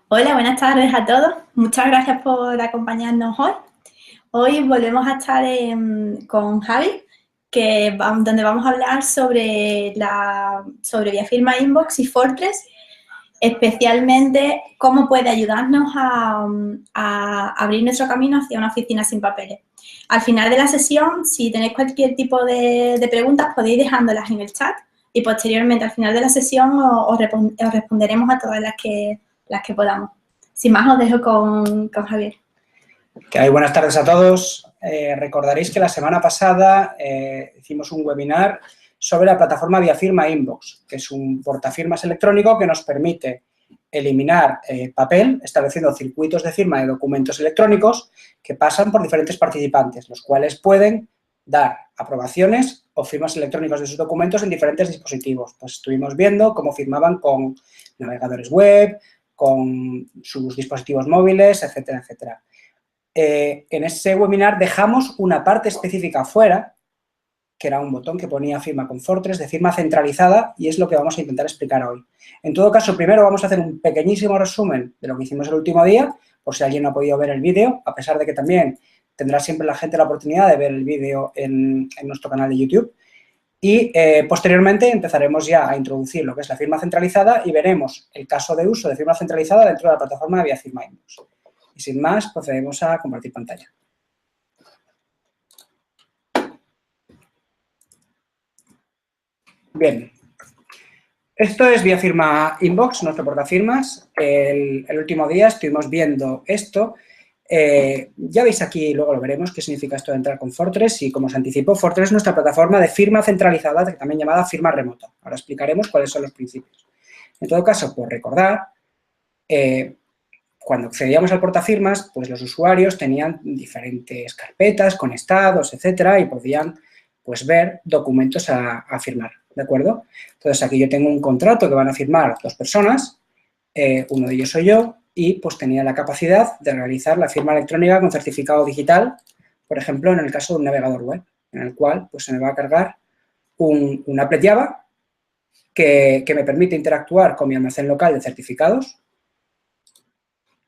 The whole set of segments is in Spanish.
Hola, buenas tardes a todos. Muchas gracias por acompañarnos hoy. Hoy volvemos a estar con Javi, donde vamos a hablar sobre Viafirma Inbox y Fortress, especialmente cómo puede ayudarnos a abrir nuestro camino hacia una oficina sin papeles. Al final de la sesión, si tenéis cualquier tipo de preguntas, podéis dejándolas en el chat y posteriormente, al final de la sesión, os responderemos a todas las que podamos. Sin más, os dejo con Javier. Buenas tardes a todos. Recordaréis que la semana pasada hicimos un webinar sobre la plataforma Viafirma Inbox, que es un portafirmas electrónico que nos permite eliminar papel, estableciendo circuitos de firma de documentos electrónicos que pasan por diferentes participantes, los cuales pueden dar aprobaciones o firmas electrónicas de sus documentos en diferentes dispositivos. Pues estuvimos viendo cómo firmaban con navegadores web, con sus dispositivos móviles, etcétera, etcétera. En ese webinar dejamos una parte específica fuera, que era un botón que ponía firma con Fortress, de firma centralizada, y es lo que vamos a intentar explicar hoy. En todo caso, primero vamos a hacer un pequeñísimo resumen de lo que hicimos el último día, por si alguien no ha podido ver el vídeo, a pesar de que también tendrá siempre la gente la oportunidad de ver el vídeo en nuestro canal de YouTube. Y posteriormente empezaremos ya a introducir lo que es la firma centralizada y veremos el caso de uso de firma centralizada dentro de la plataforma de Viafirma Inbox. Y sin más, procedemos a compartir pantalla. Bien, esto es Viafirma Inbox, nuestro portafirmas. El último día estuvimos viendo esto. Ya veis aquí, luego lo veremos, qué significa esto de entrar con Fortress. Y como os anticipo, Fortress es nuestra plataforma de firma centralizada, también llamada firma remota. Ahora explicaremos cuáles son los principios. En todo caso, por recordar, cuando accedíamos al portafirmas, pues los usuarios tenían diferentes carpetas con estados, etcétera, y podían pues ver documentos a firmar, ¿de acuerdo? Entonces, aquí yo tengo un contrato que van a firmar dos personas, uno de ellos soy yo, y pues tenía la capacidad de realizar la firma electrónica con certificado digital, por ejemplo, en el caso de un navegador web, en el cual pues se me va a cargar un applet Java que me permite interactuar con mi almacén local de certificados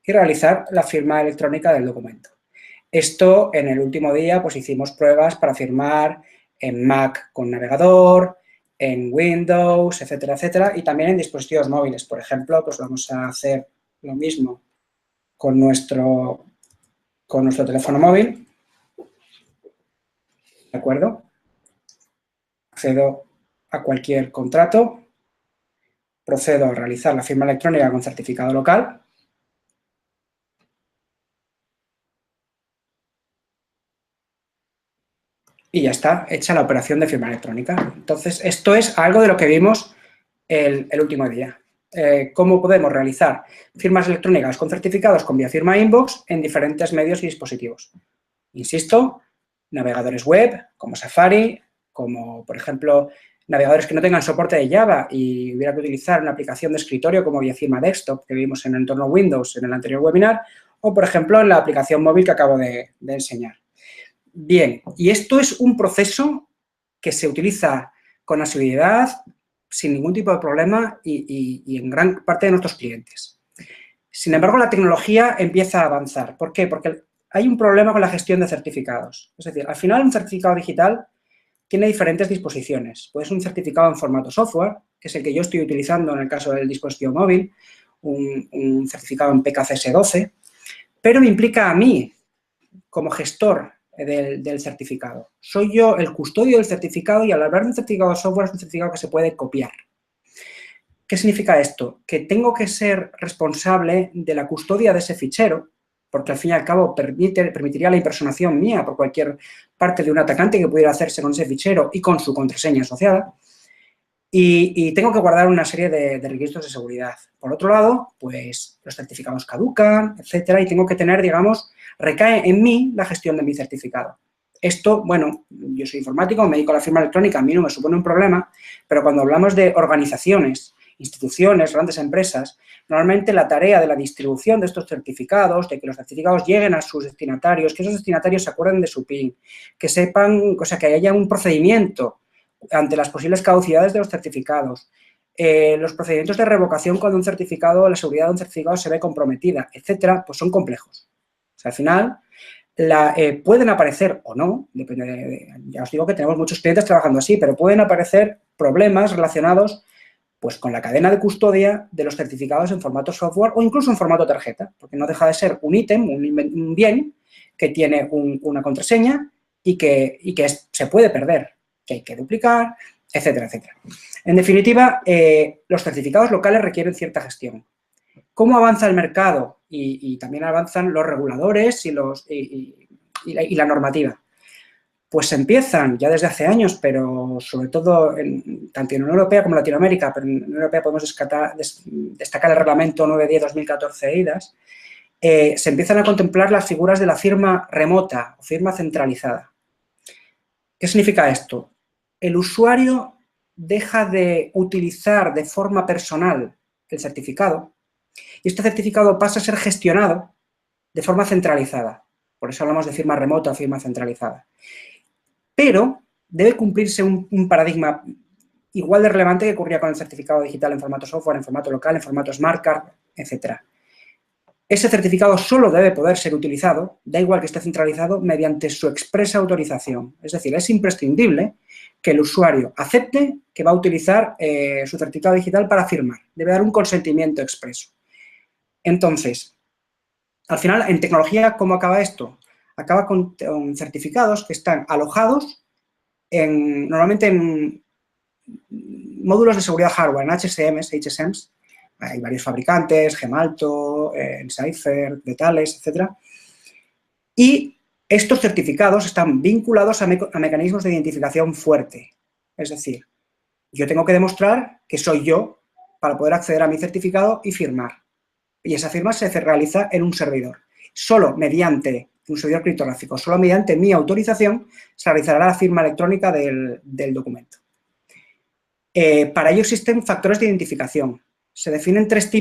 y realizar la firma electrónica del documento. Esto, en el último día, pues hicimos pruebas para firmar en Mac con navegador, en Windows, etcétera, etcétera, y también en dispositivos móviles. Por ejemplo, pues vamos a hacer lo mismo con nuestro teléfono móvil. ¿De acuerdo? Accedo a cualquier contrato, procedo a realizar la firma electrónica con certificado local. Y ya está, hecha la operación de firma electrónica. Entonces, esto es algo de lo que vimos el último día. Cómo podemos realizar firmas electrónicas con certificados con Viafirma Inbox en diferentes medios y dispositivos. Insisto, navegadores web, como Safari, como, por ejemplo, navegadores que no tengan soporte de Java y hubiera que utilizar una aplicación de escritorio como Viafirma Desktop, que vimos en el entorno Windows en el anterior webinar, o, por ejemplo, en la aplicación móvil que acabo de enseñar. Bien, y esto es un proceso que se utiliza con asiduidad, sin ningún tipo de problema y en gran parte de nuestros clientes. Sin embargo, la tecnología empieza a avanzar. ¿Por qué? Porque hay un problema con la gestión de certificados. Es decir, al final un certificado digital tiene diferentes disposiciones. Puede ser un certificado en formato software, que es el que yo estoy utilizando en el caso del dispositivo móvil, un certificado en PKCS12, pero me implica a mí, como gestor del certificado. Soy yo el custodio del certificado y al hablar de un certificado de software es un certificado que se puede copiar. ¿Qué significa esto? Que tengo que ser responsable de la custodia de ese fichero, porque al fin y al cabo permitiría la impersonación mía por cualquier parte de un atacante que pudiera hacerse con ese fichero y con su contraseña asociada. Y tengo que guardar una serie de requisitos de seguridad. Por otro lado, pues los certificados caducan, etcétera, y tengo que tener, digamos, recae en mí la gestión de mi certificado. Esto, bueno, yo soy informático, me dedico a la firma electrónica, a mí no me supone un problema, pero cuando hablamos de organizaciones, instituciones, grandes empresas, normalmente la tarea de la distribución de estos certificados, de que los certificados lleguen a sus destinatarios, que esos destinatarios se acuerden de su PIN, que sepan, o sea, que haya un procedimiento ante las posibles caducidades de los certificados, los procedimientos de revocación cuando la seguridad de un certificado se ve comprometida, etcétera, pues son complejos. O sea, al final, pueden aparecer o no, depende ya os digo que tenemos muchos clientes trabajando así, pero pueden aparecer problemas relacionados pues con la cadena de custodia de los certificados en formato software o incluso en formato tarjeta, porque no deja de ser un ítem, un bien que tiene una contraseña y que se puede perder, que hay que duplicar, etcétera, etcétera. En definitiva, los certificados locales requieren cierta gestión. ¿Cómo avanza el mercado? Y también avanzan los reguladores y la normativa. Pues empiezan ya desde hace años, pero sobre todo tanto en Unión Europea como en Latinoamérica, pero en Unión Europea podemos destacar el reglamento 910-2014 EIDAS, se empiezan a contemplar las figuras de la firma remota o firma centralizada. ¿Qué significa esto? El usuario deja de utilizar de forma personal el certificado y este certificado pasa a ser gestionado de forma centralizada. Por eso hablamos de firma remota o firma centralizada. Pero debe cumplirse un paradigma igual de relevante que ocurría con el certificado digital en formato software, en formato local, en formato smart card, etc. Ese certificado solo debe poder ser utilizado, da igual que esté centralizado, mediante su expresa autorización. Es decir, es imprescindible que el usuario acepte que va a utilizar su certificado digital para firmar. Debe dar un consentimiento expreso. Entonces, al final, en tecnología, ¿cómo acaba esto? Acaba con certificados que están alojados normalmente en módulos de seguridad hardware, en HSMs, hay varios fabricantes, Gemalto, Encipher, Detales, etc. Y estos certificados están vinculados a mecanismos de identificación fuerte. Es decir, yo tengo que demostrar que soy yo para poder acceder a mi certificado y firmar. Y esa firma se realiza en un servidor. Solo mediante un servidor criptográfico, solo mediante mi autorización se realizará la firma electrónica del documento. Para ello existen factores de identificación. Se definen tres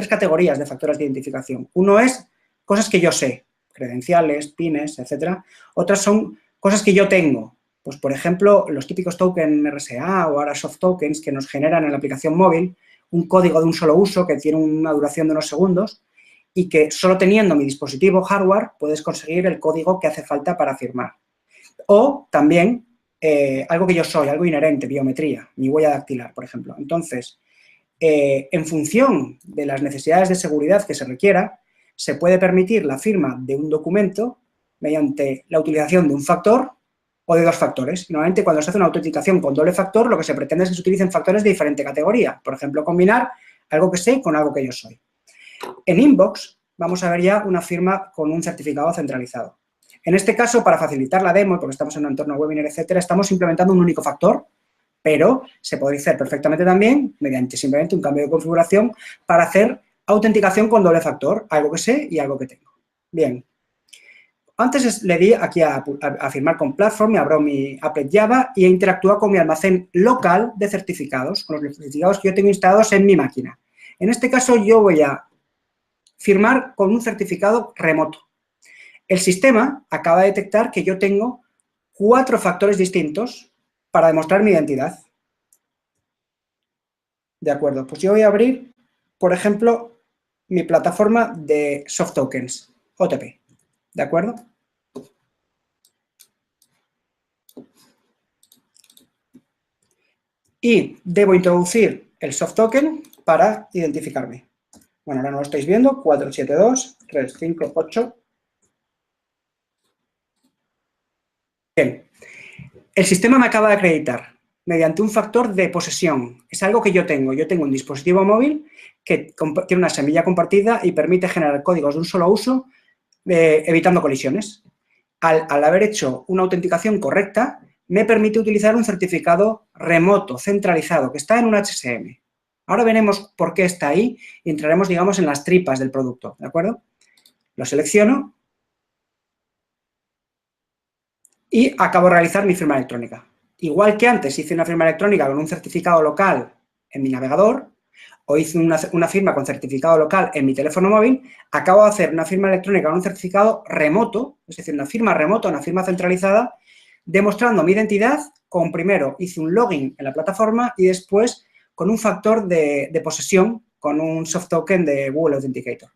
categorías de factores de identificación. Uno es cosas que yo sé, credenciales, pines, etcétera. Otras son cosas que yo tengo. Pues, por ejemplo, los típicos tokens RSA o ahora soft tokens que nos generan en la aplicación móvil un código de un solo uso que tiene una duración de unos segundos y que solo teniendo mi dispositivo hardware puedes conseguir el código que hace falta para firmar. O también algo que yo soy, algo inherente, biometría, mi huella dactilar, por ejemplo. Entonces, en función de las necesidades de seguridad que se requiera, se puede permitir la firma de un documento mediante la utilización de un factor o de dos factores. Normalmente, cuando se hace una autenticación con doble factor, lo que se pretende es que se utilicen factores de diferente categoría. Por ejemplo, combinar algo que sé con algo que yo soy. En Inbox vamos a ver ya una firma con un certificado centralizado. En este caso, para facilitar la demo, porque estamos en un entorno webinar, etcétera, estamos implementando un único factor, pero se podría hacer perfectamente también mediante simplemente un cambio de configuración para hacer autenticación con doble factor, algo que sé y algo que tengo. Bien. Antes le di aquí a firmar con Platform, me abro mi applet Java y he interactuado con mi almacén local de certificados, con los certificados que yo tengo instalados en mi máquina. En este caso, yo voy a firmar con un certificado remoto. El sistema acaba de detectar que yo tengo 4 factores distintos para demostrar mi identidad. De acuerdo, pues yo voy a abrir, por ejemplo, mi plataforma de soft tokens, OTP. ¿De acuerdo? Y debo introducir el soft token para identificarme. Bueno, ahora no lo estáis viendo, 472-358. Bien, el sistema me acaba de acreditar mediante un factor de posesión. Es algo que yo tengo. Yo tengo un dispositivo móvil que tiene una semilla compartida y permite generar códigos de un solo uso, evitando colisiones. Al haber hecho una autenticación correcta, me permite utilizar un certificado remoto, centralizado, que está en un HSM. Ahora veremos por qué está ahí y entraremos, digamos, en las tripas del producto, ¿de acuerdo? Lo selecciono y acabo de realizar mi firma electrónica. Igual que antes hice una firma electrónica con un certificado local en mi navegador o hice una firma con certificado local en mi teléfono móvil, acabo de hacer una firma electrónica con un certificado remoto, es decir, una firma remota, una firma centralizada, demostrando mi identidad con primero hice un login en la plataforma y después con un factor de posesión, con un soft token de Google Authenticator.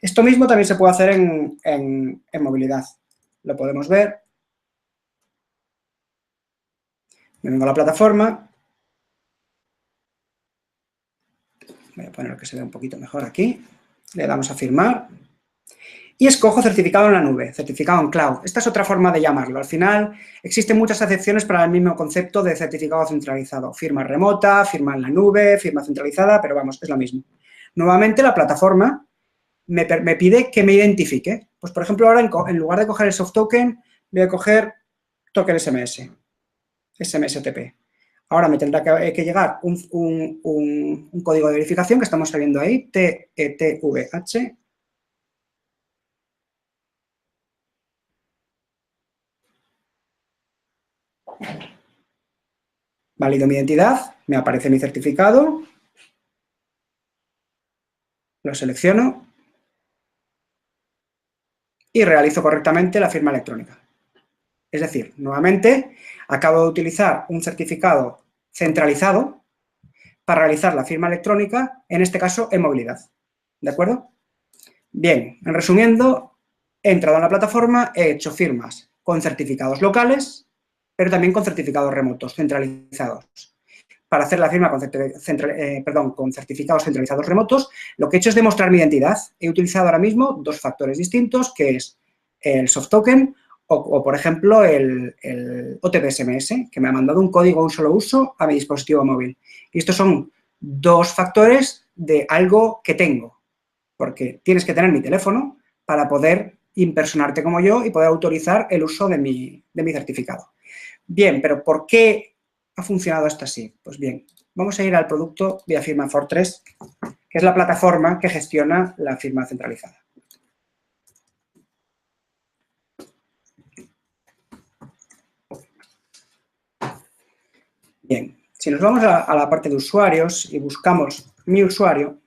Esto mismo también se puede hacer en movilidad. Lo podemos ver. Me vengo a la plataforma. Voy a poner que se vea un poquito mejor aquí. Le damos a firmar. Y escojo certificado en la nube, certificado en cloud. Esta es otra forma de llamarlo. Al final, existen muchas acepciones para el mismo concepto de certificado centralizado. Firma remota, firma en la nube, firma centralizada, pero vamos, es lo mismo. Nuevamente, la plataforma me pide que me identifique. Pues, por ejemplo, ahora en lugar de coger el soft token, voy a coger token SMS, SMSTP. Ahora me tendrá que llegar un código de verificación que estamos viendo ahí, TETVH. Valido mi identidad, me aparece mi certificado, lo selecciono y realizo correctamente la firma electrónica. Es decir, nuevamente, acabo de utilizar un certificado centralizado para realizar la firma electrónica, en este caso en movilidad. ¿De acuerdo? Bien, en resumiendo, he entrado en la plataforma, he hecho firmas con certificados locales, pero también con certificados remotos, centralizados. Para hacer la firma con certificados centralizados remotos, lo que he hecho es demostrar mi identidad. He utilizado ahora mismo dos factores distintos, que es el soft token o por ejemplo, el OTP SMS, que me ha mandado un código de un solo uso a mi dispositivo móvil. Y estos son dos factores de algo que tengo, porque tienes que tener mi teléfono para poder impersonarte como yo y poder autorizar el uso de mi certificado. Bien, pero ¿por qué ha funcionado esto así? Pues bien, vamos a ir al producto Via Firma Fortress, que es la plataforma que gestiona la firma centralizada. Bien, si nos vamos a la parte de usuarios y buscamos mi usuario,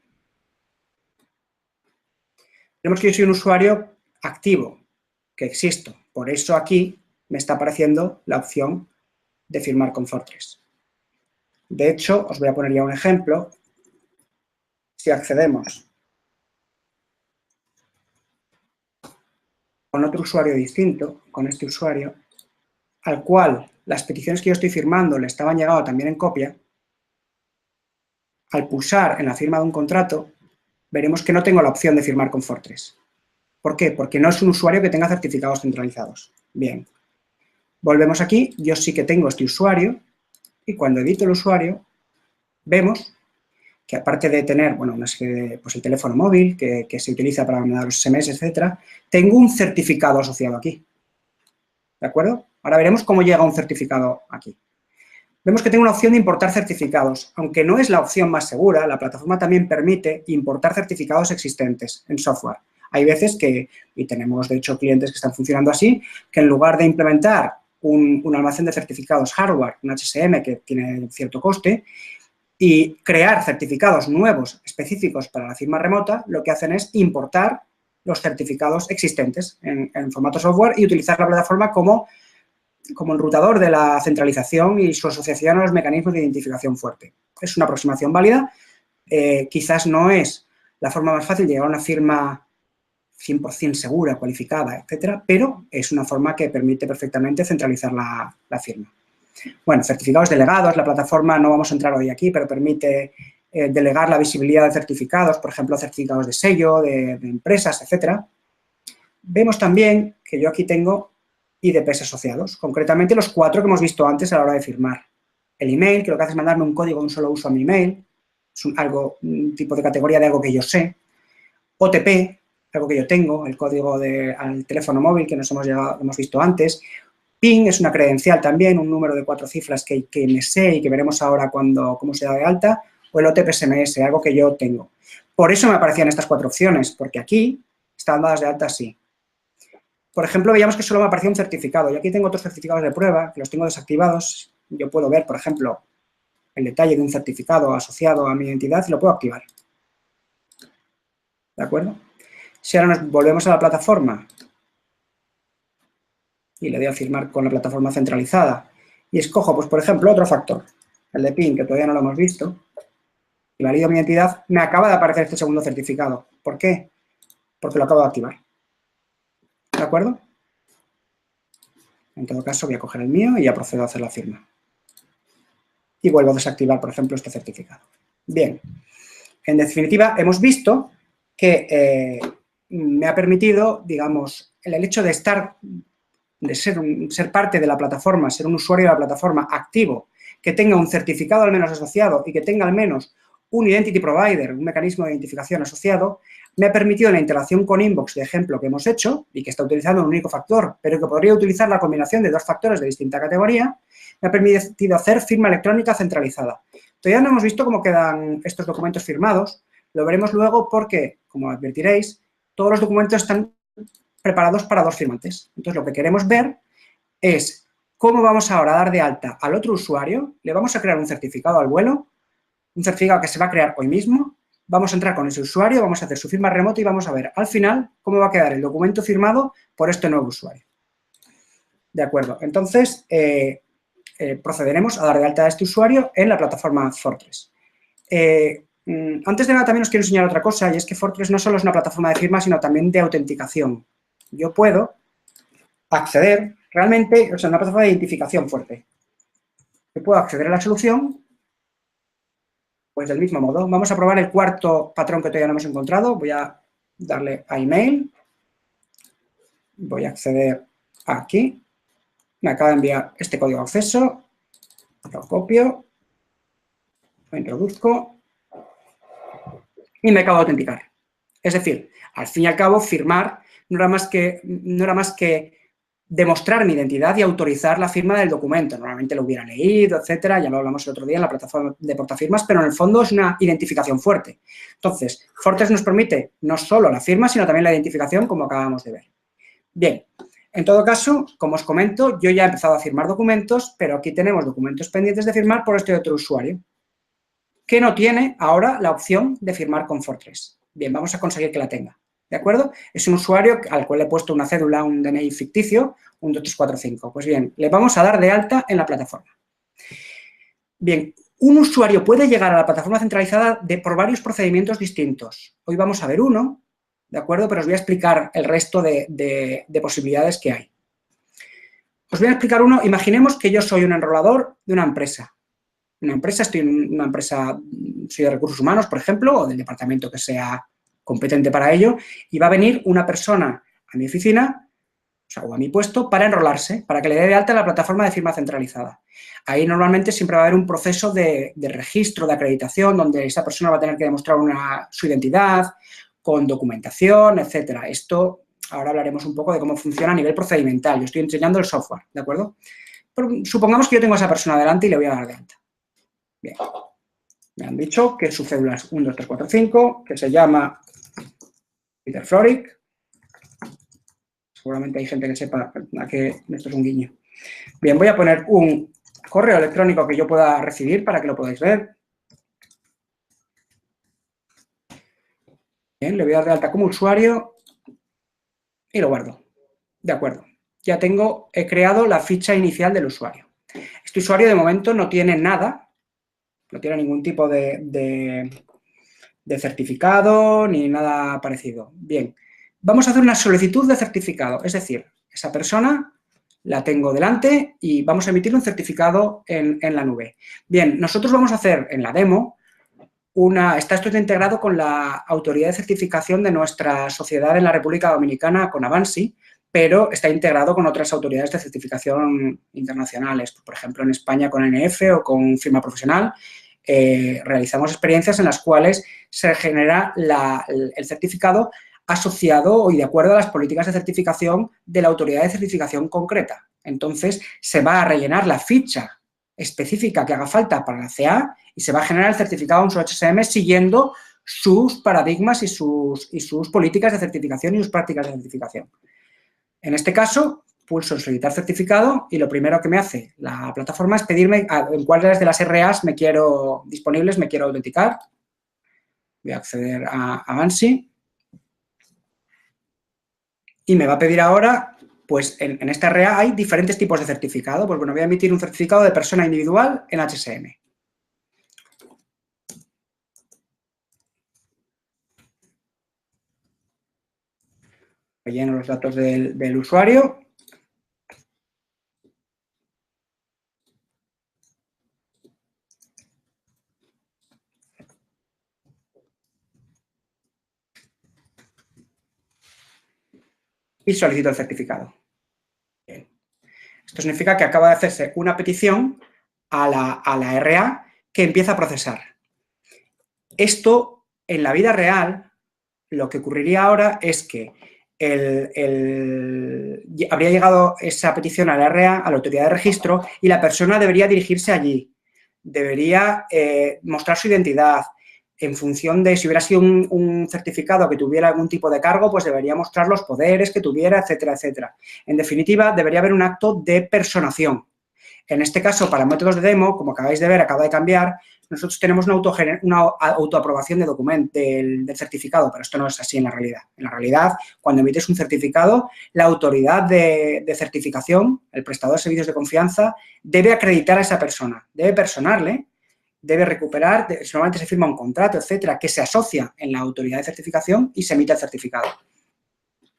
vemos que yo soy un usuario activo, que existo. Por eso aquí me está apareciendo la opción de firmar con Fortress. De hecho, os voy a poner ya un ejemplo. Si accedemos con otro usuario distinto, con este usuario, al cual las peticiones que yo estoy firmando le estaban llegando también en copia, al pulsar en la firma de un contrato, veremos que no tengo la opción de firmar con Fortress. ¿Por qué? Porque no es un usuario que tenga certificados centralizados. Bien, volvemos aquí, yo sí que tengo este usuario y cuando edito el usuario, vemos que aparte de tener, bueno, una serie de, pues el teléfono móvil que se utiliza para mandar los SMS, etcétera, tengo un certificado asociado aquí. ¿De acuerdo? Ahora veremos cómo llega un certificado aquí. Vemos que tengo una opción de importar certificados. Aunque no es la opción más segura, la plataforma también permite importar certificados existentes en software. Hay veces que, y tenemos de hecho clientes que están funcionando así, que en lugar de implementar un almacén de certificados hardware, un HSM que tiene cierto coste, y crear certificados nuevos específicos para la firma remota, lo que hacen es importar los certificados existentes en formato software y utilizar la plataforma como enrutador de la centralización y su asociación a los mecanismos de identificación fuerte. Es una aproximación válida, quizás no es la forma más fácil de llegar a una firma 100% segura, cualificada, etcétera, pero es una forma que permite perfectamente centralizar la firma. Bueno, certificados delegados, la plataforma, no vamos a entrar hoy aquí, pero permite delegar la visibilidad de certificados, por ejemplo, certificados de sello, de empresas, etcétera. Vemos también que yo aquí tengo IDPs asociados, concretamente los 4 que hemos visto antes a la hora de firmar. El email, que lo que hace es mandarme un código de un solo uso a mi email, es un tipo de categoría de algo que yo sé. OTP, algo que yo tengo, el código al teléfono móvil que hemos visto antes. PIN es una credencial también, un número de 4 cifras que me sé y que veremos ahora cómo se da de alta, o el OTP SMS, algo que yo tengo. Por eso me aparecían estas 4 opciones, porque aquí están dadas de alta así. Por ejemplo, veíamos que solo me aparecía un certificado. Y aquí tengo otros certificados de prueba que los tengo desactivados. Yo puedo ver, por ejemplo, el detalle de un certificado asociado a mi identidad y lo puedo activar. ¿De acuerdo? Si ahora nos volvemos a la plataforma y le doy a firmar con la plataforma centralizada y escojo, pues por ejemplo, otro factor, el de PIN, que todavía no lo hemos visto, valido mi identidad, me acaba de aparecer este segundo certificado. ¿Por qué? Porque lo acabo de activar. ¿De acuerdo? En todo caso, voy a coger el mío y ya procedo a hacer la firma. Y vuelvo a desactivar, por ejemplo, este certificado. Bien. En definitiva, hemos visto que me ha permitido, digamos, el hecho de ser parte de la plataforma, ser un usuario de la plataforma activo, que tenga un certificado al menos asociado y que tenga al menos un identity provider, un mecanismo de identificación asociado, me ha permitido la integración con Inbox de ejemplo que hemos hecho y que está utilizando un único factor, pero que podría utilizar la combinación de dos factores de distinta categoría, me ha permitido hacer firma electrónica centralizada. Todavía no hemos visto cómo quedan estos documentos firmados, lo veremos luego porque, como advertiréis, todos los documentos están preparados para dos firmantes. Entonces, lo que queremos ver es cómo vamos ahora a dar de alta al otro usuario, le vamos a crear un certificado al vuelo, un certificado que se va a crear hoy mismo, vamos a entrar con ese usuario, vamos a hacer su firma remota y vamos a ver al final cómo va a quedar el documento firmado por este nuevo usuario. De acuerdo, entonces procederemos a dar de alta a este usuario en la plataforma Fortress. Antes de nada también os quiero enseñar otra cosa y es que Fortress no solo es una plataforma de firma sino también de autenticación. Yo puedo acceder realmente, o sea, una plataforma de identificación fuerte. Yo puedo acceder a la solución pues del mismo modo. Vamos a probar el cuarto patrón que todavía no hemos encontrado. Voy a darle a email. Voy a acceder aquí. Me acaba de enviar este código de acceso. Lo copio. Lo introduzco. Y me acabo de autenticar. Es decir, al fin y al cabo, firmar no era más que demostrar mi identidad y autorizar la firma del documento. Normalmente lo hubiera leído, etcétera, ya lo hablamos el otro día en la plataforma de portafirmas, pero en el fondo es una identificación fuerte. Entonces, Fortress nos permite no solo la firma, sino también la identificación, como acabamos de ver. Bien, en todo caso, como os comento, yo ya he empezado a firmar documentos, pero aquí tenemos documentos pendientes de firmar por este otro usuario, que no tiene ahora la opción de firmar con Fortress. Bien, vamos a conseguir que la tenga. ¿De acuerdo? Es un usuario al cual le he puesto una cédula, un DNI ficticio, un 2345. Pues bien, le vamos a dar de alta en la plataforma. Bien, un usuario puede llegar a la plataforma centralizada por varios procedimientos distintos. Hoy vamos a ver uno, ¿de acuerdo? Pero os voy a explicar el resto de posibilidades que hay. Os voy a explicar uno. Imaginemos que yo soy un enrolador de una empresa. Estoy en una empresa, soy de recursos humanos, por ejemplo, o del departamento que sea competente para ello, y va a venir una persona a mi oficina, o a mi puesto, para enrolarse, para que le dé de alta la plataforma de firma centralizada. Ahí normalmente siempre va a haber un proceso de registro, de acreditación, donde esa persona va a tener que demostrar su identidad, con documentación, etcétera. Esto, ahora hablaremos un poco de cómo funciona a nivel procedimental. Yo estoy enseñando el software, ¿de acuerdo? Pero supongamos que yo tengo a esa persona delante y le voy a dar de alta. Bien. Me han dicho que su cédula es 12345, que se llama Peter Floric. Seguramente hay gente que sepa que esto es un guiño. Bien, voy a poner un correo electrónico que yo pueda recibir para que lo podáis ver. Bien, le voy a dar de alta como usuario y lo guardo. De acuerdo. Ya he creado la ficha inicial del usuario. Este usuario de momento no tiene nada, no tiene ningún tipo de certificado ni nada parecido. Bien, vamos a hacer una solicitud de certificado, es decir, esa persona la tengo delante y vamos a emitir un certificado en la nube. Bien, nosotros vamos a hacer en la demo esto está integrado con la autoridad de certificación de nuestra sociedad en la República Dominicana, con Avansi, pero está integrado con otras autoridades de certificación internacionales, por ejemplo, en España con NF o con firma profesional. Realizamos experiencias en las cuales se genera el certificado asociado y de acuerdo a las políticas de certificación de la autoridad de certificación concreta. Entonces, se va a rellenar la ficha específica que haga falta para la CA y se va a generar el certificado en su HSM siguiendo sus paradigmas y sus políticas de certificación y sus prácticas de certificación. En este caso, pulso en solicitar certificado y lo primero que me hace la plataforma es pedirme en cuáles de las RAs disponibles me quiero autenticar. Voy a acceder a Avansi y me va a pedir ahora, pues en esta RA hay diferentes tipos de certificado. Pues bueno, voy a emitir un certificado de persona individual en HSM. Relleno los datos del usuario. Y solicito el certificado. Bien. Esto significa que acaba de hacerse una petición a la RA que empieza a procesar. Esto, en la vida real, lo que ocurriría ahora es que habría llegado esa petición a la RA, a la autoridad de registro, y la persona debería dirigirse allí. Debería mostrar su identidad. En función de si hubiera sido un certificado que tuviera algún tipo de cargo, pues debería mostrar los poderes que tuviera, etcétera, etcétera. En definitiva, debería haber un acto de personación. En este caso, para métodos de demo, como acabáis de ver, acaba de cambiar, nosotros tenemos una autoaprobación del certificado, pero esto no es así en la realidad. En la realidad, cuando emites un certificado, la autoridad de certificación, el prestador de servicios de confianza, debe acreditar a esa persona, debe personarle, debe recuperar, normalmente se firma un contrato, etcétera, que se asocia en la autoridad de certificación y se emite el certificado.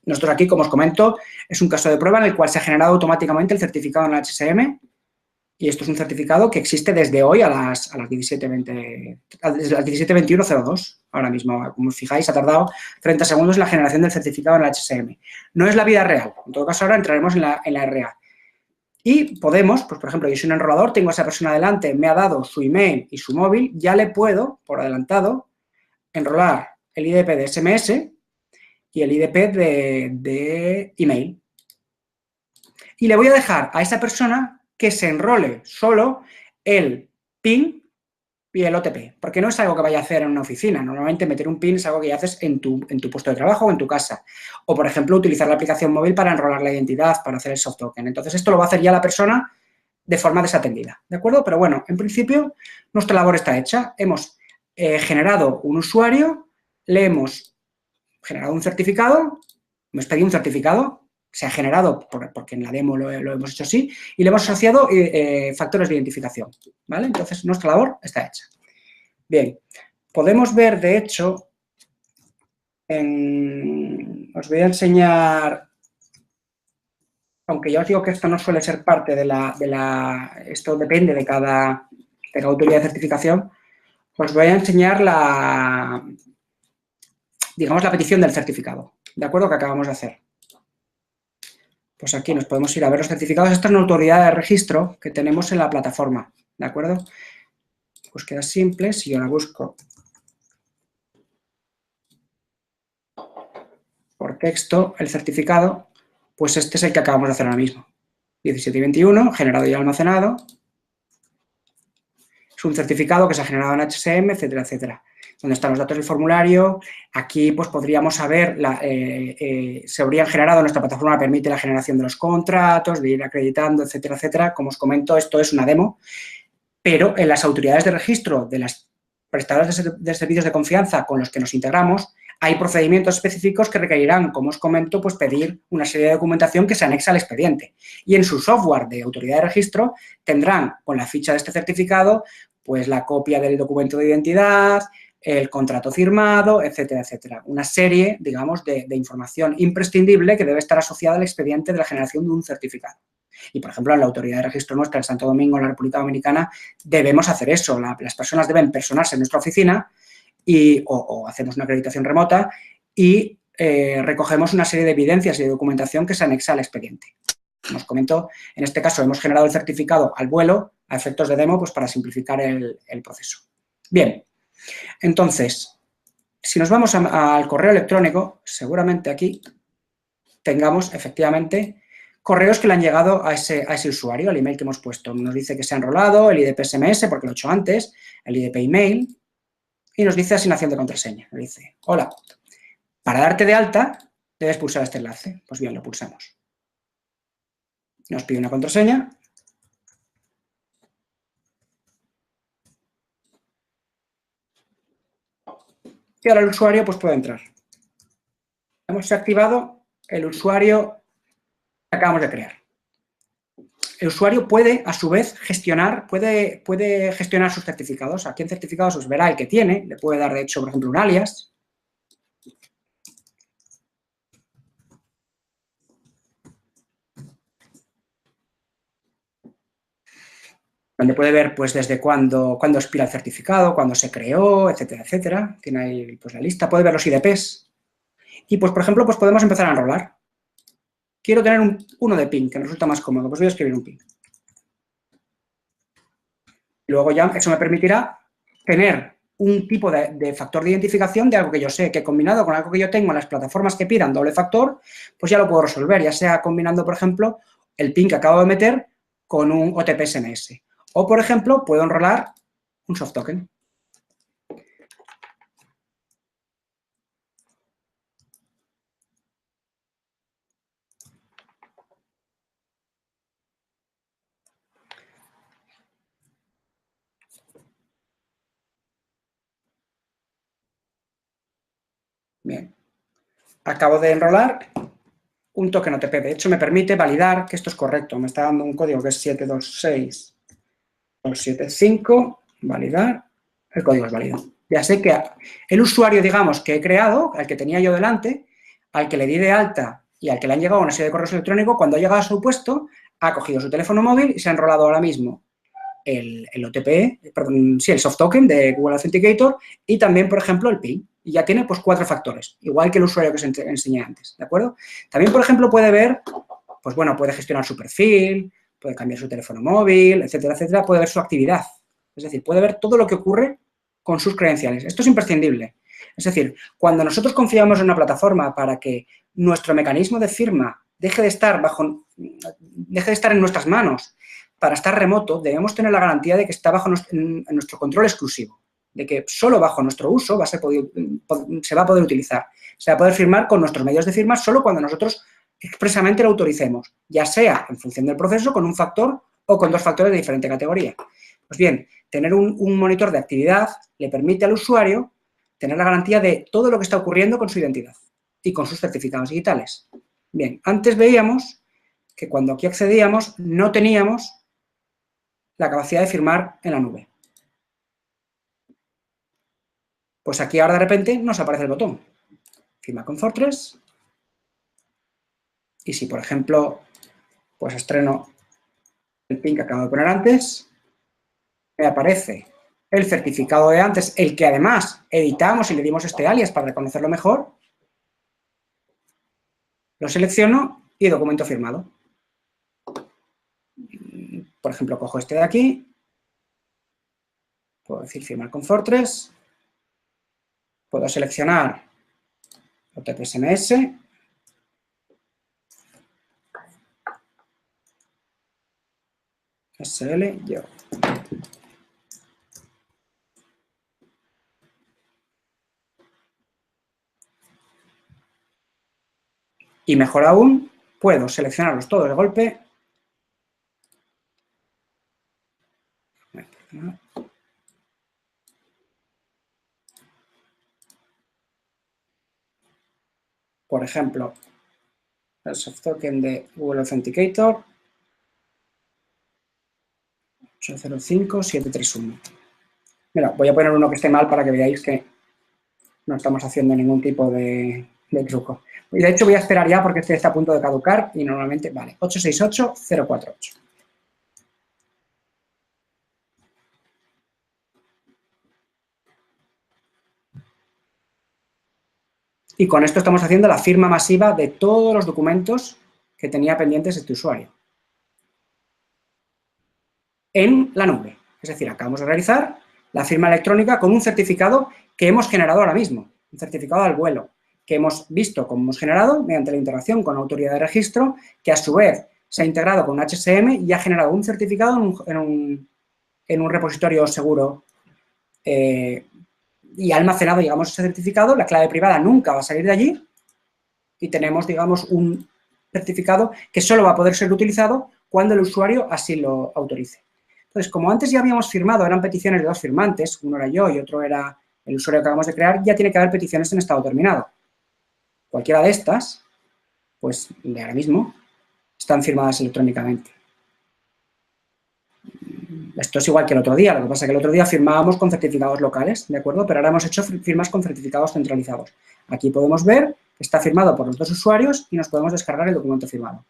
Nosotros aquí, como os comento, es un caso de prueba en el cual se ha generado automáticamente el certificado en el HSM y esto es un certificado que existe desde hoy a las 17:21:02. Ahora mismo, como os fijáis, ha tardado 30 segundos en la generación del certificado en el HSM. No es la vida real. En todo caso, ahora entraremos en la RA. Y podemos, pues por ejemplo, yo soy un enrolador, tengo a esa persona delante, me ha dado su email y su móvil, ya le puedo, por adelantado, enrolar el IDP de SMS y el IDP de email. Y le voy a dejar a esa persona que se enrole solo el PIN y el OTP, porque no es algo que vaya a hacer en una oficina. Normalmente meter un PIN es algo que ya haces en tu puesto de trabajo o en tu casa. O, por ejemplo, utilizar la aplicación móvil para enrolar la identidad, para hacer el soft token. Entonces, esto lo va a hacer ya la persona de forma desatendida, ¿de acuerdo? Pero bueno, en principio, nuestra labor está hecha. Hemos generado un usuario, le hemos generado un certificado, hemos pedido un certificado, se ha generado porque en la demo lo hemos hecho así, y le hemos asociado factores de identificación, ¿vale? Entonces, nuestra labor está hecha. Bien, podemos ver, de hecho, os voy a enseñar, aunque ya os digo que esto no suele ser parte esto depende de cada autoridad de certificación, os voy a enseñar digamos, la petición del certificado, ¿de acuerdo? Que acabamos de hacer. Pues aquí nos podemos ir a ver los certificados. Esta es una autoridad de registro que tenemos en la plataforma, ¿de acuerdo? Búsqueda simple, si yo la busco por texto, el certificado, pues este es el que acabamos de hacer ahora mismo. 17:21, generado y almacenado. Es un certificado que se ha generado en HSM, etcétera, etcétera. Donde están los datos del formulario. Aquí pues podríamos saber, se habrían generado, nuestra plataforma permite la generación de los contratos, de ir acreditando, etcétera, etcétera. Como os comento, esto es una demo, pero en las autoridades de registro de las prestadoras de servicios de confianza con los que nos integramos, hay procedimientos específicos que requerirán, como os comento, pues pedir una serie de documentación que se anexa al expediente. Y en su software de autoridad de registro tendrán con la ficha de este certificado pues la copia del documento de identidad, el contrato firmado, etcétera, etcétera. Una serie, digamos, de información imprescindible que debe estar asociada al expediente de la generación de un certificado. Y, por ejemplo, en la autoridad de registro nuestra en Santo Domingo, en la República Dominicana, debemos hacer eso. Las personas deben personarse en nuestra oficina o hacemos una acreditación remota y recogemos una serie de evidencias y de documentación que se anexa al expediente. Como os comento, en este caso hemos generado el certificado al vuelo, a efectos de demo, pues para simplificar el proceso. Bien, entonces, si nos vamos al correo electrónico, seguramente aquí tengamos efectivamente correos que le han llegado a ese usuario, al email que hemos puesto. Nos dice que se ha enrolado, el IDP SMS, porque lo he hecho antes, el IDP email, y nos dice asignación de contraseña. Nos dice, hola, para darte de alta, debes pulsar este enlace. Pues bien, lo pulsamos. Nos pide una contraseña. Y ahora el usuario pues puede entrar. Hemos activado el usuario que acabamos de crear. El usuario puede, a su vez, puede gestionar sus certificados. Aquí en certificados os verá el que tiene. Le puede dar, de hecho, por ejemplo, un alias. donde puede ver pues desde cuándo expira el certificado, cuándo se creó, etcétera, etcétera. Tiene ahí pues la lista, puede ver los IDPs. Y pues, por ejemplo, pues podemos empezar a enrolar. Quiero tener uno de PIN, que me resulta más cómodo, pues voy a escribir un PIN. Y luego ya eso me permitirá tener un tipo de factor de identificación de algo que yo sé, que combinado con algo que yo tengo en las plataformas que pidan doble factor, pues ya lo puedo resolver, ya sea combinando, por ejemplo, el PIN que acabo de meter con un OTP SMS. O, por ejemplo, puedo enrolar un soft token. Bien. Acabo de enrolar un token OTP. De hecho, me permite validar que esto es correcto. Me está dando un código que es 726275. Validar. El código es válido. Ya sé que el usuario, digamos, que he creado, al que tenía yo delante, al que le di de alta y al que le han llegado una serie de correos electrónicos, cuando ha llegado a su puesto, ha cogido su teléfono móvil y se ha enrolado ahora mismo el OTP, perdón, sí, el soft token de Google Authenticator y también, por ejemplo, el PIN. Y ya tiene pues 4 factores, igual que el usuario que os enseñé antes, ¿de acuerdo? También, por ejemplo, puede ver, pues bueno, puede gestionar su perfil, puede cambiar su teléfono móvil, etcétera, etcétera, puede ver su actividad. Es decir, puede ver todo lo que ocurre con sus credenciales. Esto es imprescindible. Es decir, cuando nosotros confiamos en una plataforma para que nuestro mecanismo de firma deje de estar en nuestras manos para estar remoto, debemos tener la garantía de que está bajo nuestro control exclusivo, de que solo bajo nuestro uso se va a poder utilizar. Se va a poder firmar con nuestros medios de firma solo cuando nosotros expresamente lo autoricemos, ya sea en función del proceso con un factor o con 2 factores de diferente categoría. Pues bien, tener un monitor de actividad le permite al usuario tener la garantía de todo lo que está ocurriendo con su identidad y con sus certificados digitales. Bien, antes veíamos que cuando aquí accedíamos no teníamos la capacidad de firmar en la nube. Pues aquí ahora de repente nos aparece el botón. Firma con Fortress. Y si, por ejemplo, pues estreno el PIN que acabo de poner antes, me aparece el certificado de antes, el que además editamos y le dimos este alias para reconocerlo mejor. Lo selecciono y documento firmado. Por ejemplo, cojo este de aquí. Puedo decir firmar con Fortress. Puedo seleccionar OTP SMS. SL, yo. Y mejor aún, puedo seleccionarlos todos de golpe. Por ejemplo, el soft token de Google Authenticator 805731. Mira, voy a poner uno que esté mal para que veáis que no estamos haciendo ningún tipo de truco. Y de hecho voy a esperar ya porque este está a punto de caducar y normalmente, vale, 868048. Y con esto estamos haciendo la firma masiva de todos los documentos que tenía pendientes este usuario. En la nube. Es decir, acabamos de realizar la firma electrónica con un certificado que hemos generado ahora mismo, un certificado al vuelo, que hemos visto cómo hemos generado mediante la integración con la autoridad de registro, que a su vez se ha integrado con HSM y ha generado un certificado en un repositorio seguro y ha almacenado, digamos, ese certificado. La clave privada nunca va a salir de allí y tenemos, digamos, un certificado que solo va a poder ser utilizado cuando el usuario así lo autorice. Entonces, como antes ya habíamos firmado, eran peticiones de 2 firmantes, uno era yo y otro era el usuario que acabamos de crear, ya tiene que haber peticiones en estado terminado. Cualquiera de estas, pues de ahora mismo, están firmadas electrónicamente. Esto es igual que el otro día, lo que pasa es que el otro día firmábamos con certificados locales, ¿de acuerdo? Pero ahora hemos hecho firmas con certificados centralizados. Aquí podemos ver que está firmado por los 2 usuarios y nos podemos descargar el documento firmado.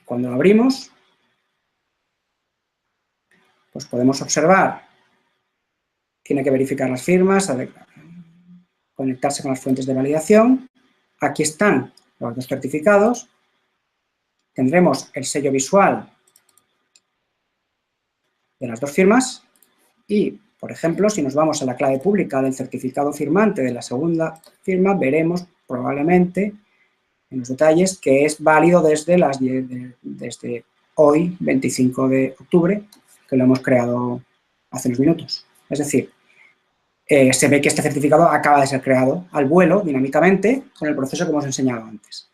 Cuando lo abrimos, pues podemos observar, tiene que verificar las firmas, conectarse con las fuentes de validación. Aquí están los dos certificados. Tendremos el sello visual de las dos firmas y, por ejemplo, si nos vamos a la clave pública del certificado firmante de la segunda firma, veremos probablemente en los detalles que es válido desde hoy, 25 de octubre, que lo hemos creado hace unos minutos. Es decir, se ve que este certificado acaba de ser creado al vuelo, dinámicamente, con el proceso que hemos enseñado antes.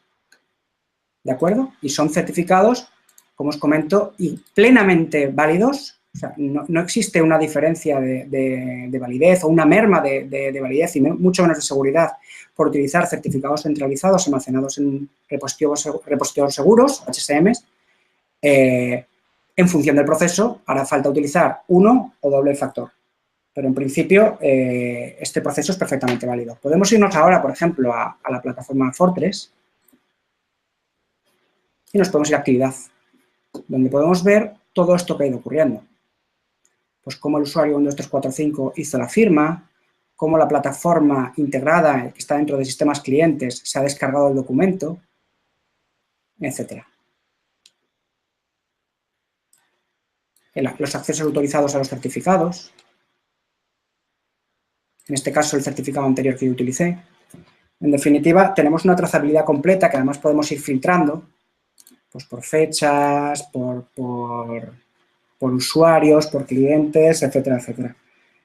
¿De acuerdo? Y son certificados, como os comento, y plenamente válidos. O sea, no existe una diferencia de validez o una merma de validez y mucho menos de seguridad por utilizar certificados centralizados almacenados en repositorios seguros, HSMs. En función del proceso, hará falta utilizar uno o doble factor. Pero, en principio, este proceso es perfectamente válido. Podemos irnos ahora, por ejemplo, a la plataforma Fortress y nos podemos ir a actividad, donde podemos ver todo esto que ha ido ocurriendo. Pues cómo el usuario 12345 hizo la firma, cómo la plataforma integrada que está dentro de sistemas clientes se ha descargado el documento, etc. Los accesos autorizados a los certificados, en este caso el certificado anterior que yo utilicé. En definitiva, tenemos una trazabilidad completa que además podemos ir filtrando pues por fechas, por usuarios, por clientes, etcétera, etcétera.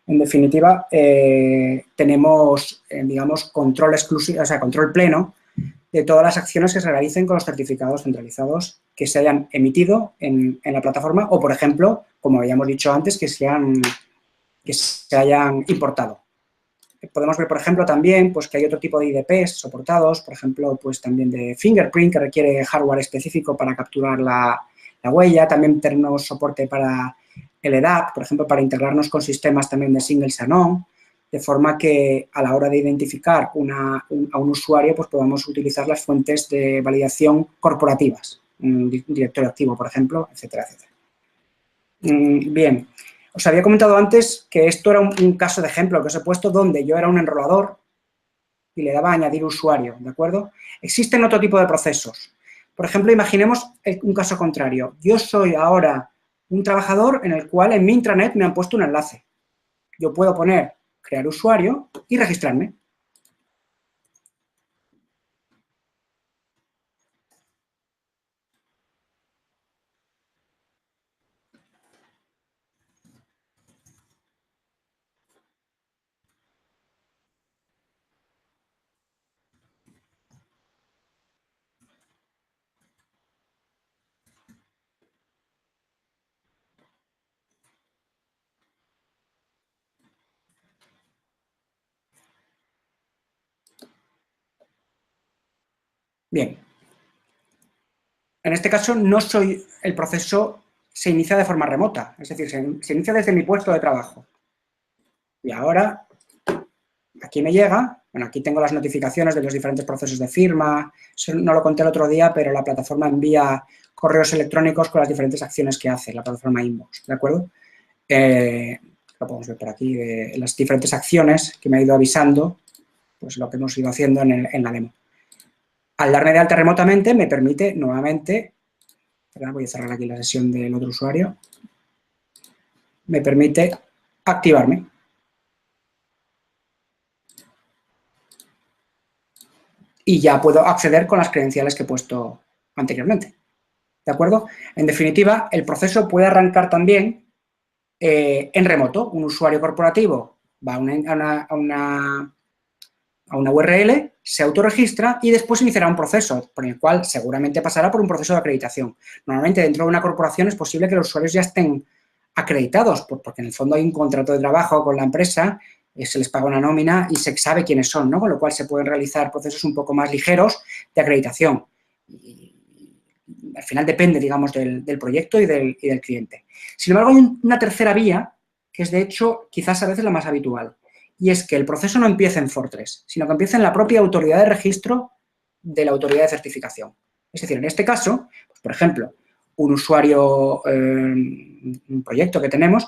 En definitiva, tenemos, digamos, control exclusivo, o sea, control pleno de todas las acciones que se realicen con los certificados centralizados que se hayan emitido en la plataforma o, por ejemplo, como habíamos dicho antes, que se hayan importado. Podemos ver, por ejemplo, también pues, que hay otro tipo de IDPs soportados, por ejemplo, pues también de fingerprint, que requiere hardware específico para capturar la huella. También tenemos soporte para el EDAP, por ejemplo, para integrarnos con sistemas también de single sign-on, de forma que a la hora de identificar a un usuario, pues podamos utilizar las fuentes de validación corporativas, un directorio activo, por ejemplo, etcétera, etcétera. Bien. Os había comentado antes que esto era un caso de ejemplo que os he puesto donde yo era un enrolador y le daba a añadir usuario, ¿de acuerdo? Existen otro tipo de procesos. Por ejemplo, imaginemos un caso contrario. Yo soy ahora un trabajador en el cual en mi intranet me han puesto un enlace. Yo puedo poner crear usuario y registrarme. Bien. En este caso, no soy el proceso, se inicia de forma remota, es decir, se inicia desde mi puesto de trabajo. Y ahora, aquí me llega, bueno, aquí tengo las notificaciones de los diferentes procesos de firma, eso no lo conté el otro día, pero la plataforma envía correos electrónicos con las diferentes acciones que hace, la plataforma Inbox, ¿de acuerdo? Lo podemos ver por aquí, de las diferentes acciones que me ha ido avisando, pues lo que hemos ido haciendo en la demo. Al darme de alta remotamente me permite nuevamente, voy a cerrar aquí la sesión del otro usuario, me permite activarme. Y ya puedo acceder con las credenciales que he puesto anteriormente. ¿De acuerdo? En definitiva, el proceso puede arrancar también en remoto. Un usuario corporativo va a una URL, se autorregistra y después iniciará un proceso por el cual seguramente pasará por un proceso de acreditación. Normalmente dentro de una corporación es posible que los usuarios ya estén acreditados porque en el fondo hay un contrato de trabajo con la empresa, se les paga una nómina y se sabe quiénes son, ¿no? Con lo cual se pueden realizar procesos un poco más ligeros de acreditación. Y al final depende, digamos, del proyecto y del cliente. Sin embargo, hay una tercera vía que es, de hecho, quizás a veces la más habitual. Y es que el proceso no empieza en Fortress, sino que empieza en la propia autoridad de registro de la autoridad de certificación. Es decir, en este caso, pues, por ejemplo, un usuario, un proyecto que tenemos,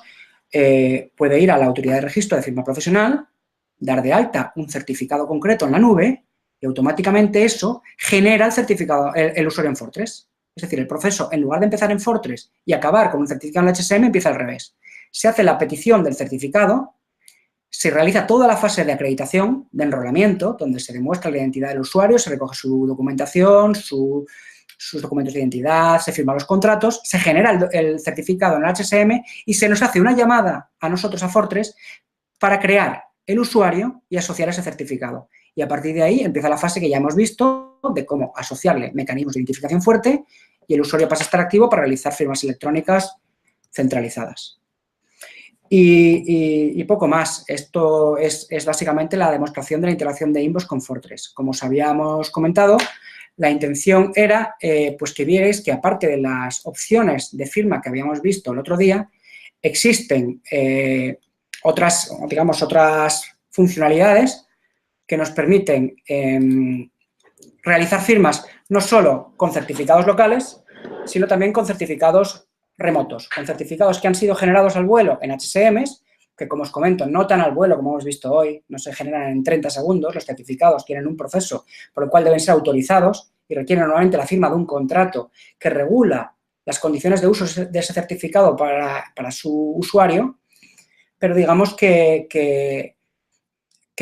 puede ir a la autoridad de registro de firma profesional, dar de alta un certificado concreto en la nube y automáticamente eso genera el certificado, el usuario en Fortress. Es decir, el proceso, en lugar de empezar en Fortress y acabar con un certificado en HSM, empieza al revés. Se hace la petición del certificado, se realiza toda la fase de acreditación, de enrolamiento, donde se demuestra la identidad del usuario, se recoge su documentación, sus documentos de identidad, se firman los contratos, se genera el certificado en el HSM y se nos hace una llamada a nosotros, a Fortress, para crear el usuario y asociar ese certificado. Y a partir de ahí empieza la fase que ya hemos visto de cómo asociarle mecanismos de identificación fuerte y el usuario pasa a estar activo para realizar firmas electrónicas centralizadas. Y poco más. Esto es básicamente la demostración de la integración de Inbox con Fortress. Como os habíamos comentado, la intención era pues que vierais que aparte de las opciones de firma que habíamos visto el otro día, existen otras funcionalidades que nos permiten realizar firmas no solo con certificados locales, sino también con certificados remotos, con certificados que han sido generados al vuelo en HSMs, que como os comento, no tan al vuelo como hemos visto hoy, no se generan en 30 segundos, los certificados tienen un proceso por el cual deben ser autorizados y requieren normalmente la firma de un contrato que regula las condiciones de uso de ese certificado para su usuario, pero digamos que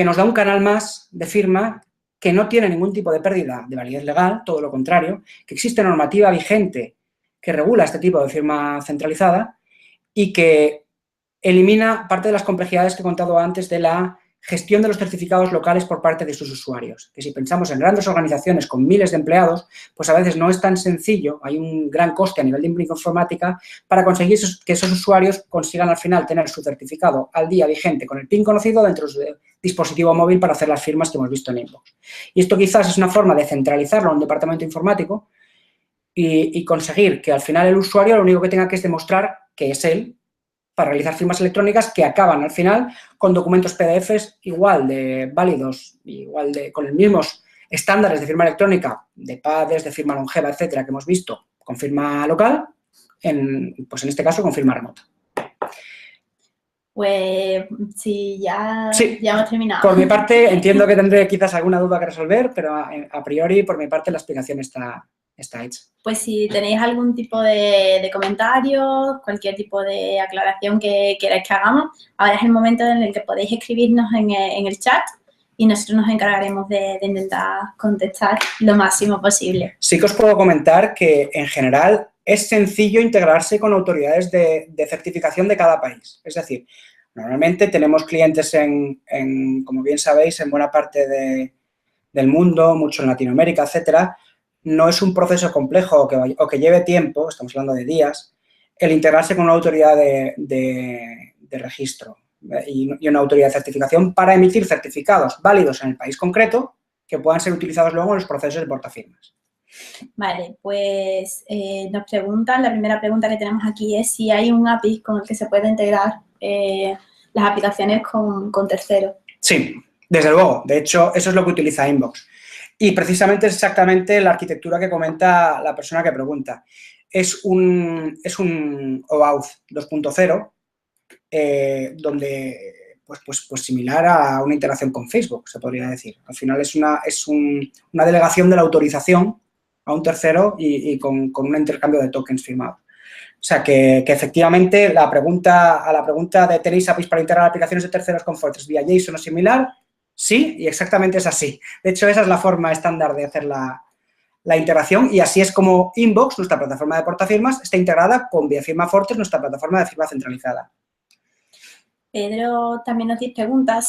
nos da un canal más de firma que no tiene ningún tipo de pérdida de validez legal, todo lo contrario, que existe normativa vigente que regula este tipo de firma centralizada y que elimina parte de las complejidades que he contado antes de la gestión de los certificados locales por parte de sus usuarios. Que si pensamos en grandes organizaciones con miles de empleados, pues a veces no es tan sencillo, hay un gran coste a nivel de informática para conseguir que esos usuarios consigan al final tener su certificado al día vigente con el PIN conocido dentro de su dispositivo móvil para hacer las firmas que hemos visto en Inbox. Y esto quizás es una forma de centralizarlo en un departamento informático y conseguir que al final el usuario lo único que tenga que es demostrar que es él para realizar firmas electrónicas que acaban al final con documentos PDFs igual de válidos, con los mismos estándares de firma electrónica, de PADES, de firma longeva, etcétera, que hemos visto con firma local, pues en este caso con firma remota. Pues sí, ya hemos terminado. Por mi parte, entiendo que tendré quizás alguna duda que resolver, pero a priori, por mi parte, la explicación está hecha. Pues si tenéis algún tipo de comentario, cualquier tipo de aclaración que queráis que hagamos, ahora es el momento en el que podéis escribirnos en el chat y nosotros nos encargaremos de intentar contestar lo máximo posible. Sí que os puedo comentar que, en general, es sencillo integrarse con autoridades de certificación de cada país. Es decir, normalmente tenemos clientes como bien sabéis, en buena parte del mundo, mucho en Latinoamérica, etcétera. No es un proceso complejo o que lleve tiempo, estamos hablando de días, el integrarse con una autoridad de registro y una autoridad de certificación para emitir certificados válidos en el país concreto que puedan ser utilizados luego en los procesos de portafirmas. Vale, pues nos preguntan, la primera pregunta que tenemos aquí es si hay un API con el que se puede integrar las aplicaciones con terceros. Sí, desde luego. De hecho, eso es lo que utiliza Inbox. Y precisamente es exactamente la arquitectura que comenta la persona que pregunta. Es un OAuth 2.0 donde pues similar a una integración con Facebook, se podría decir. Al final es una delegación de la autorización a un tercero y con un intercambio de tokens firmado. O sea, que efectivamente a la pregunta de ¿tenéis APIs para integrar aplicaciones de terceros con Fortress vía JSON o similar? Sí, y exactamente es así. De hecho, esa es la forma estándar de hacer la integración y así es como Inbox, nuestra plataforma de portafirmas, está integrada con vía firma Fortress, nuestra plataforma de firma centralizada. Pedro también nos pregunta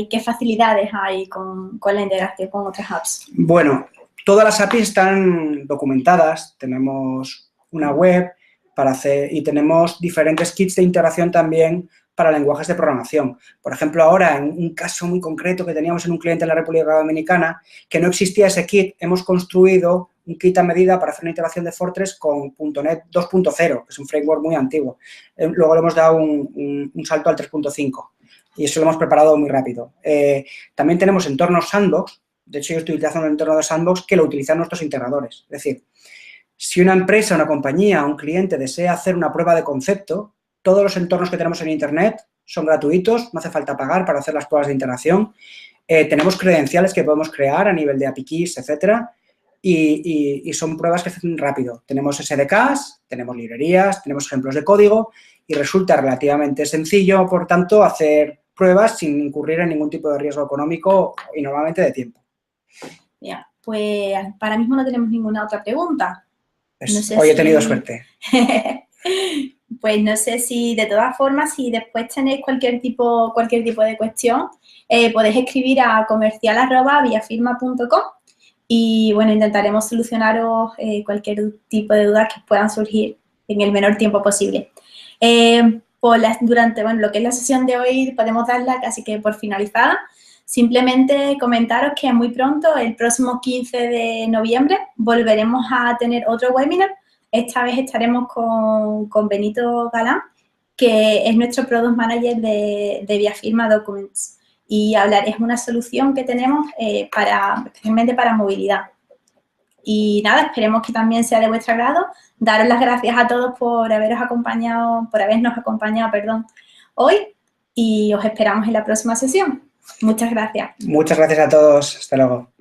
qué facilidades hay con la integración con otras apps. Bueno, todas las APIs están documentadas, tenemos una web para hacer y tenemos diferentes kits de integración también para lenguajes de programación. Por ejemplo, ahora, en un caso muy concreto que teníamos en un cliente en la República Dominicana, que no existía ese kit, hemos construido un kit a medida para hacer una integración de Fortress con .NET 2.0, que es un framework muy antiguo. Luego le hemos dado un salto al 3.5 y eso lo hemos preparado muy rápido. También tenemos entornos sandbox, De hecho, yo estoy utilizando un entorno de sandbox que lo utilizan nuestros integradores. Es decir, si una empresa, una compañía, un cliente desea hacer una prueba de concepto, todos los entornos que tenemos en Internet son gratuitos, no hace falta pagar para hacer las pruebas de integración. Tenemos credenciales que podemos crear a nivel de API keys, etcétera, y son pruebas que se hacen rápido. Tenemos SDKs, tenemos librerías, tenemos ejemplos de código y resulta relativamente sencillo, por tanto, hacer pruebas sin incurrir en ningún tipo de riesgo económico y normalmente de tiempo. Bien, pues para mismo no tenemos ninguna otra pregunta. No sé hoy he tenido suerte. Pues no sé si, de todas formas, si después tenéis cualquier tipo de cuestión, podéis escribir a comercial@viafirma.com y, bueno, intentaremos solucionaros cualquier tipo de dudas que puedan surgir en el menor tiempo posible. Durante lo que es la sesión de hoy podemos darla casi que por finalizada. Simplemente comentaros que muy pronto, el próximo 15 de noviembre, volveremos a tener otro webinar. Esta vez estaremos con Benito Galán, que es nuestro Product Manager de Viafirma Documents. Y es una solución que tenemos especialmente para movilidad. Y nada, esperemos que también sea de vuestro agrado. Daros las gracias a todos por habernos acompañado hoy y os esperamos en la próxima sesión. Muchas gracias. Muchas gracias a todos. Hasta luego.